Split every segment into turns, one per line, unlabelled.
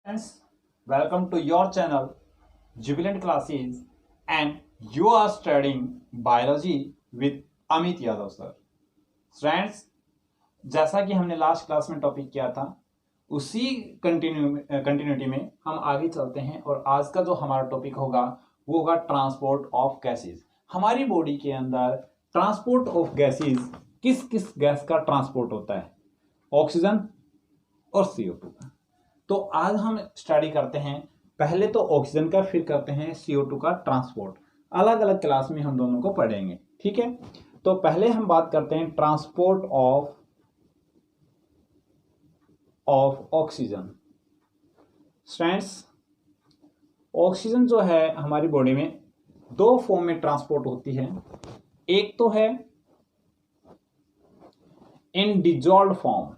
Friends, welcome to your channel Jubilant Classes and you are studying biology with Amit Yadav sir. Friends, जैसा कि हमने last class में topic किया था उसी कंटिन्यूटी में हम आगे चलते हैं और आज का जो हमारा टॉपिक होगा वो होगा ट्रांसपोर्ट ऑफ गैसेस। हमारी बॉडी के अंदर ट्रांसपोर्ट ऑफ गैसेस किस किस गैस का ट्रांसपोर्ट होता है? ऑक्सीजन और CO2 का। तो आज हम स्टडी करते हैं पहले तो ऑक्सीजन का, फिर करते हैं CO2 का ट्रांसपोर्ट। अलग अलग क्लास में हम दोनों को पढ़ेंगे, ठीक है। तो पहले हम बात करते हैं transport of oxygen. Students, oxygen जो है हमारी बॉडी में दो फॉर्म में ट्रांसपोर्ट होती है। एक तो है इन डिजॉल्व्ड फॉर्म,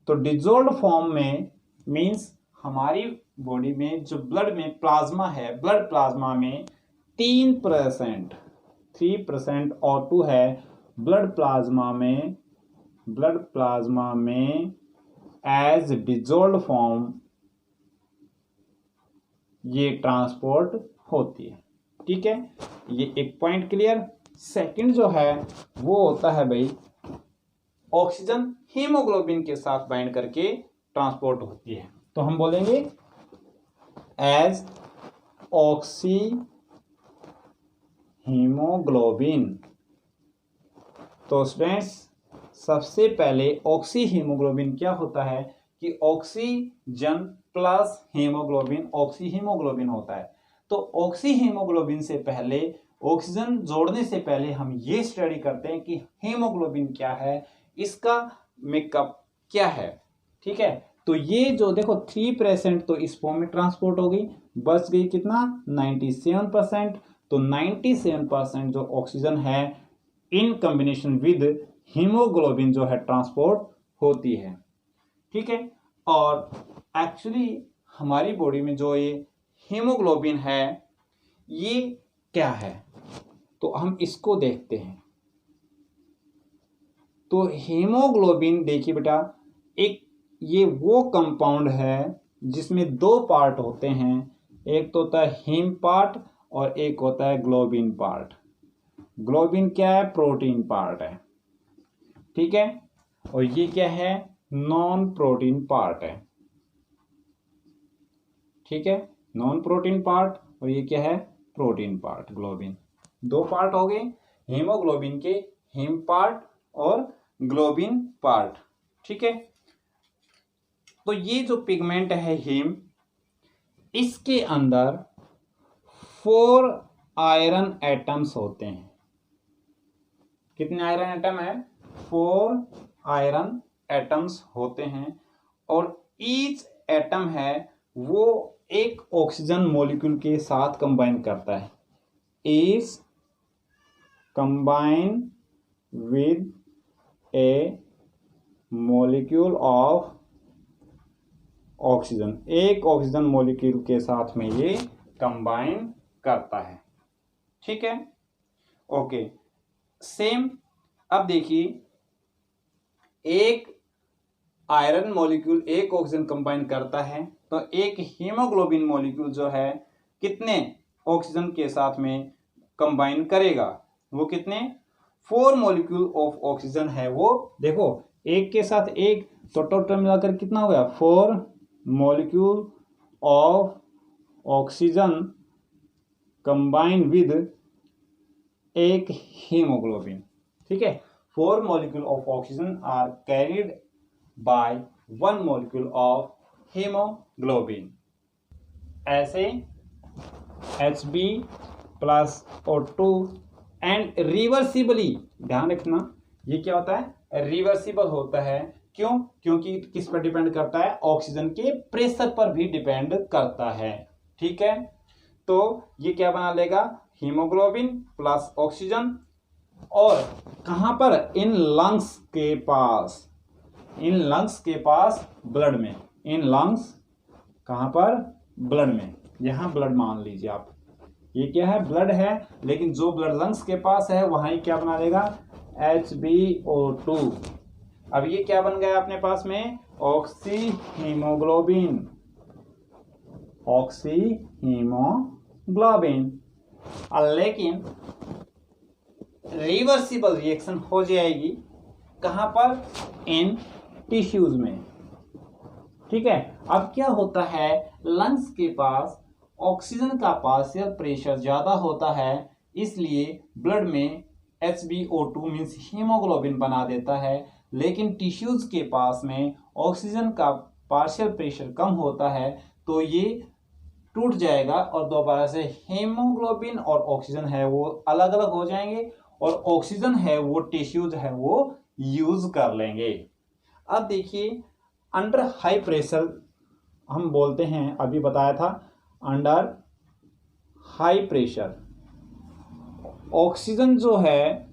तो डिजोल्व फॉर्म में मींस हमारी बॉडी में जो ब्लड में प्लाज्मा है, ब्लड प्लाज्मा में 3% O2 है। ब्लड प्लाज्मा में एज डिजोल्व फॉर्म ये ट्रांसपोर्ट होती है, ठीक है। ये एक पॉइंट क्लियर। सेकंड जो है वो होता है भाई, ऑक्सीजन हीमोग्लोबिन के साथ बाइंड करके ट्रांसपोर्ट होती है। तो हम बोलेंगे एज ऑक्सी हीमोग्लोबिन। तो स्टूडेंट्स, सबसे पहले ऑक्सी हीमोग्लोबिन क्या होता है कि oxygen plus haemoglobin oxy haemoglobin होता है। तो ऑक्सी हीमोग्लोबिन से पहले, ऑक्सीजन जोड़ने से पहले हम ये स्टडी करते हैं कि हीमोग्लोबिन क्या है, इसका मेकअप क्या है, ठीक है। तो ये जो देखो 3% तो इस फॉर्म में ट्रांसपोर्ट हो गई, बच गई कितना 97%। तो 97% जो ऑक्सीजन है इन कॉम्बिनेशन विद हीमोग्लोबिन जो है ट्रांसपोर्ट होती है, ठीक है। और एक्चुअली हमारी बॉडी में जो ये हीमोग्लोबिन है ये क्या है, तो हम इसको देखते हैं। तो हीमोग्लोबिन देखिए बेटा, एक ये वो कंपाउंड है जिसमें दो पार्ट होते हैं। एक तो होता है हीम पार्ट और एक होता है ग्लोबिन पार्ट। ग्लोबिन क्या है? प्रोटीन पार्ट है, ठीक है। और ये क्या है? नॉन प्रोटीन पार्ट है, ठीक है। नॉन प्रोटीन पार्ट और ये क्या है? Protein part. ग्लोबिन दो पार्ट हो गए हीमोग्लोबिन के, हीम पार्ट और ग्लोबिन पार्ट, ठीक है। तो ये जो पिगमेंट है हीम, इसके अंदर 4 आयरन एटम्स होते हैं। कितने आयरन एटम है? 4 आयरन एटम्स होते हैं। और ईच एटम है वो एक ऑक्सीजन मॉलिक्यूल के साथ कंबाइन करता है। Is combine with A molecule of oxygen. एक ऑक्सीजन मॉलिक्यूल के साथ में ये कंबाइन करता है, ठीक है। Okay, same. अब देखिए, एक आयरन मॉलिक्यूल एक ऑक्सीजन कंबाइन करता है, तो एक हीमोग्लोबिन मॉलिक्यूल जो है कितने ऑक्सीजन के साथ में कंबाइन करेगा? वो कितने? 4 मॉलिक्यूल ऑफ ऑक्सीजन है वो। देखो, एक के साथ एक, तो टोटल मिलाकर कितना हो गया? 4 molecule of oxygen combine with एक हीमोग्लोबिन, ठीक है। 4 molecule of oxygen are carried by 1 molecule of haemoglobin. ऐसे Hb plus O2 and reversibly, ध्यान रखना ये क्या होता है? रिवर्सिबल होता है। क्यों? क्योंकि किस पर डिपेंड करता है? ऑक्सीजन के प्रेशर पर भी डिपेंड करता है, ठीक है। तो ये क्या बना लेगा? Haemoglobin plus oxygen. और कहां पर? इन लंग्स के पास, इन लंग्स के पास ब्लड में। इन लंग्स कहां पर? ब्लड में। यहां ब्लड मान लीजिए आप, ये क्या है? ब्लड है, लेकिन जो ब्लड लंग्स के पास है वहां क्या बना लेगा? HbO2। अब ये क्या बन गया अपने पास में, ऑक्सी हीमोग्लोबिन, ऑक्सी हीमोग्लोबिन। लेकिन रिवर्सिबल रिएक्शन हो जाएगी कहां पर, इन टिश्यूज में। ठीक है, अब क्या होता है, लंग्स के पास ऑक्सीजन का पार्शियल प्रेशर ज्यादा होता है, इसलिए ब्लड में HbO2 मीन्स हीमोग्लोबिन बना देता है। लेकिन टिश्यूज के पास में ऑक्सीजन का पार्शियल प्रेशर कम होता है, तो ये टूट जाएगा और दोबारा से हीमोग्लोबिन और ऑक्सीजन है वो अलग अलग हो जाएंगे, और ऑक्सीजन है वो टिश्यूज है वो यूज कर लेंगे। अब देखिए, अंडर हाई प्रेशर हम बोलते हैं, अभी बताया था, अंडर हाई प्रेशर ऑक्सीजन जो है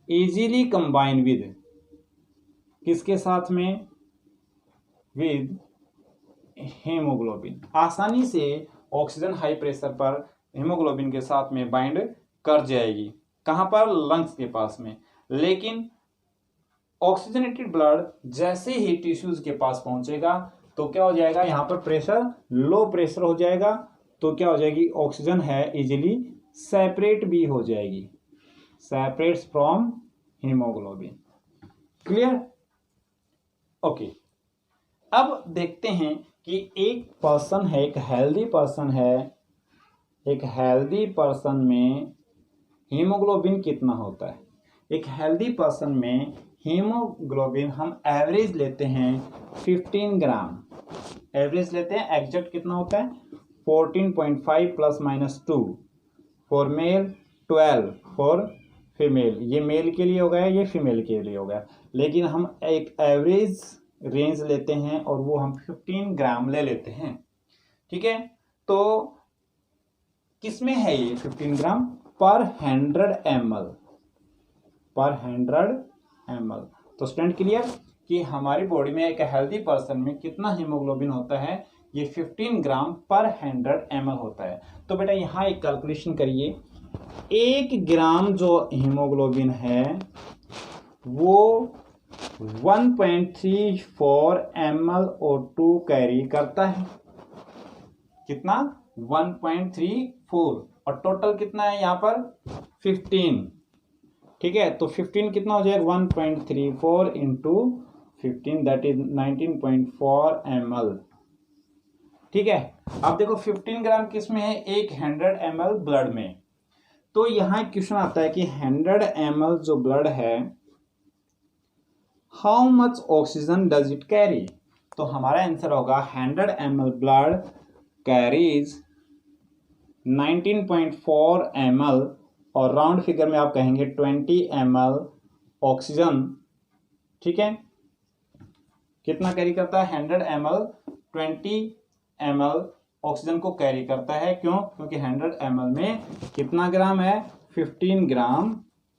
इजीली कंबाइन विद किसके साथ में, विद हीमोग्लोबिन। आसानी से ऑक्सीजन हाई प्रेशर पर हीमोग्लोबिन के साथ में बाइंड कर जाएगी, कहां पर, लंग्स के पास में। लेकिन ऑक्सीजनेटेड ब्लड जैसे ही टिश्यूज के पास पहुंचेगा तो क्या हो जाएगा, यहां पर प्रेशर लो प्रेशर हो जाएगा, तो क्या हो जाएगी, ऑक्सीजन है इजीली सेपरेट भी हो जाएगी, separates from haemoglobin. Clear, okay. अब देखते हैं कि एक पर्सन है, एक हेल्दी पर्सन है, एक हेल्दी पर्सन में हीमोग्लोबिन कितना होता है। एक हेल्दी पर्सन में हीमोग्लोबिन हम एवरेज लेते हैं 15 ग्राम, एवरेज लेते हैं, एग्जैक्ट कितना होता है 14.5 ±2 फॉर मेल, 12 फॉर फीमेल। ये मेल के लिए हो गया, ये फीमेल के लिए हो गया, लेकिन हम एक एवरेज रेंज लेते हैं और वो हम 15 ग्राम ले लेते हैं। ठीक है, तो किसमें है ये 15 ग्राम पर 100 ml, पर 100 ml। तो स्टूडेंट क्लियर कि हमारी बॉडी में एक हेल्दी पर्सन में कितना हीमोग्लोबिन होता है, ये 15 ग्राम पर 100 ml होता है। तो बेटा यहाँ एक कैलकुलेशन करिए, 1 ग्राम जो हीमोग्लोबिन है वो 1.34 ml O2 कैरी करता है। कितना, 1.34, और टोटल कितना है यहाँ पर 15। ठीक है, तो 15 कितना हो जाएगा, 1.34 इंटू 15 दैट इज 19.4 ml। ठीक है, अब देखो 15 ग्राम किस में है, 100 ml ब्लड में। तो यहाँ क्वेश्चन आता है कि 100 ml जो ब्लड है, how much oxygen does it carry. तो हमारा आंसर होगा 100 ml ब्लड कैरीज 19.4 ml, और राउंड फिगर में आप कहेंगे 20 ml ऑक्सीजन। ठीक है, कितना कैरी करता है 100 ml, 20 ml ऑक्सीजन को कैरी करता है। क्यों, क्योंकि 100 ml में कितना ग्राम है, 15 ग्राम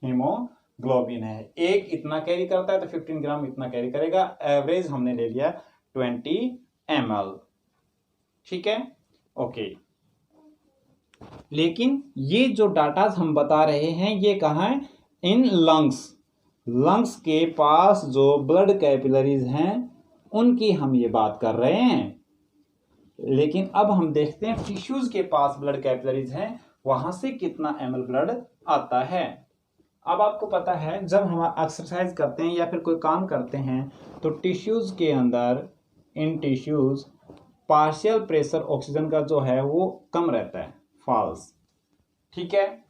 हीमोग्लोबिन है। एक इतना कैरी करता है तो 15 ग्राम इतना कैरी करेगा, एवरेज हमने ले लिया 20 ml। ठीक है, ओके। लेकिन ये जो डाटा हम बता रहे हैं ये कहाँ है, इन लंग्स, लंग्स के पास जो ब्लड कैपिलरीज हैं उनकी हम ये बात कर रहे हैं। लेकिन अब हम देखते हैं टिश्यूज के पास ब्लड कैपिलरीज हैं, वहां से कितना ml ब्लड आता है। अब आपको पता है जब हम एक्सरसाइज करते हैं या फिर कोई काम करते हैं तो टिश्यूज के अंदर, इन टिश्यूज पार्शियल प्रेशर ऑक्सीजन का जो है वो कम रहता है, फॉल्स। ठीक है,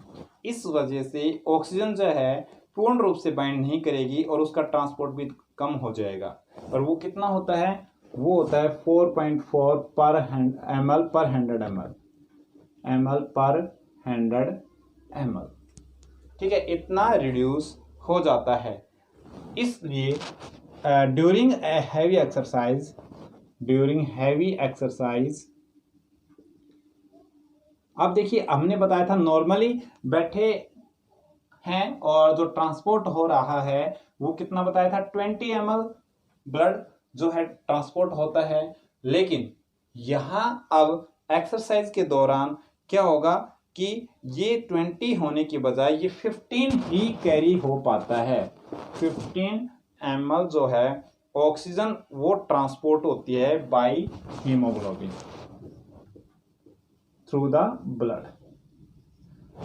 इस वजह से ऑक्सीजन जो है पूर्ण रूप से बाइंड नहीं करेगी और उसका ट्रांसपोर्ट भी कम हो जाएगा। और वो कितना होता है, वो होता है 4.4 पर ml पर 100 ml, ml पर 100 ml। ठीक है, इतना रिड्यूस हो जाता है। इसलिए during heavy exercise, during heavy exercise, अब देखिए हमने बताया था नॉर्मली बैठे हैं और जो ट्रांसपोर्ट हो रहा है वो कितना बताया था, 20 ml ब्लड जो है ट्रांसपोर्ट होता है। लेकिन यहां अब एक्सरसाइज के दौरान क्या होगा कि ये 20 होने की बजाय ये 15 ही कैरी हो पाता है, 15 ml जो है ऑक्सीजन वो ट्रांसपोर्ट होती है by haemoglobin through the blood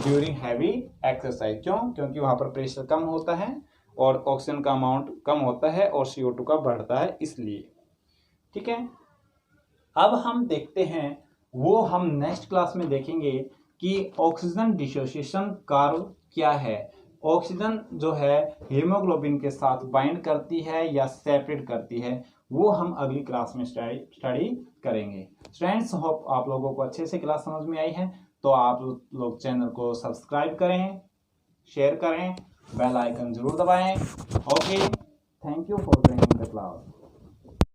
during heavy exercise. क्यों? क्योंकि वहां पर प्रेशर कम होता है और ऑक्सीजन का अमाउंट कम होता है और CO2 का बढ़ता है, इसलिए। ठीक है, अब हम देखते हैं, वो हम नेक्स्ट क्लास में देखेंगे कि ऑक्सीजन डिसोसिएशन कर्व क्या है। ऑक्सीजन जो है हीमोग्लोबिन के साथ बाइंड करती है या सेपरेट करती है, वो हम अगली क्लास में स्टडी करेंगे। फ्रेंड्स, होप आप लोगों को अच्छे से क्लास समझ में आई है। तो आप लोग चैनल को सब्सक्राइब करें, शेयर करें, बेल आइकन जरूर दबाएं। Okay, thank you for joining the class.